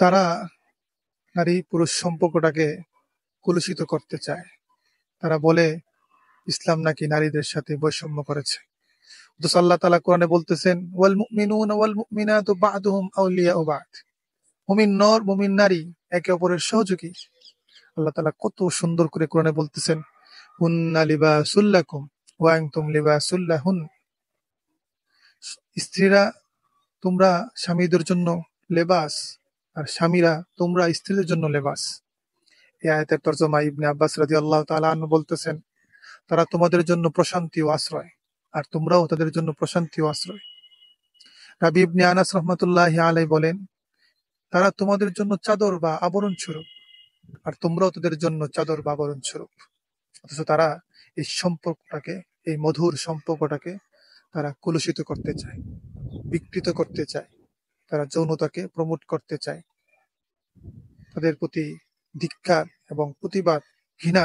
তারা নারী পুরুষ সম্পর্কটাকে কলুষিত করতে চায়। তারা বলে ইসলাম নাকি নারীদের সাথে বৈষম্য করেছে। অথচ আল্লাহ তাআলা কোরআনে বলতেছেন, ওয়াল মুমিনুনা ওয়াল মুমিনাতু বা'দুহুম আউলিয়াউ বা'দ। মুমিন নর মুমিন নারী একে অপরের সহযোগী। আল্লাহ তাআলা কত সুন্দর করে কোরআনে বলতেছেন, হুন্না লিবাসুল লাকুম ওয়া আনতুম লিবাসুল লাহুন। স্ত্রীরা তোমরা স্বামীদের জন্য লেবাস, আর স্বামীরা তোমরা স্ত্রীদের জন্য লেবাস। এই আয়াতের তরজমা ইবনে আব্বাস রাদিয়াল্লাহু তাআলা আনহু বলতেছেন, তারা তোমাদের জন্য প্রশান্তি ও আশ্রয়, আর তোমরাও তাদের জন্য প্রশান্তি ও আশ্রয়। রাবি ইবনে আনাস রাহমাতুল্লাহি আলাইহি বলেন, তারা তোমাদের জন্য চাদর বা আবরণ স্বরূপ, আর তোমরাও তাদের জন্য চাদর বা আবরণ স্বরূপ। অথচ তারা এই সম্পর্কটাকে, এই মধুর সম্পর্কটাকে তারা কলুষিত করতে চায়, বিকৃত করতে চায়। তারা যৌনতাকে প্রমোট করতে চায়। তাদের প্রতি ধিক্কার এবং প্রতিবাদ, ঘৃণা।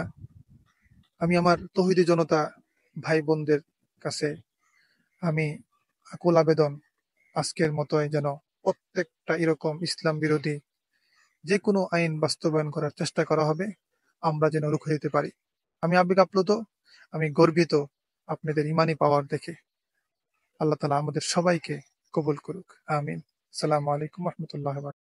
আমি আমার তৌহিদি জনতা ভাই বোনদের কাছে আমি আকুল আবেদন, আজকের মতোই যেন প্রত্যেকটা এরকম ইসলাম বিরোধী যে কোনো আইন বাস্তবায়ন করার চেষ্টা করা হবে, আমরা যেন রুখে দিতে পারি। আমি আবেগ আপ্লুত, আমি গর্বিত আপনাদের ইমানি পাওয়ার দেখে। আল্লাহ তাআলা আমাদের সবাইকে কবুল করুক, আমিন। আসসালামু আলাইকুম ওয়া রাহমাতুল্লাহি ওয়া বারাকাতুহু।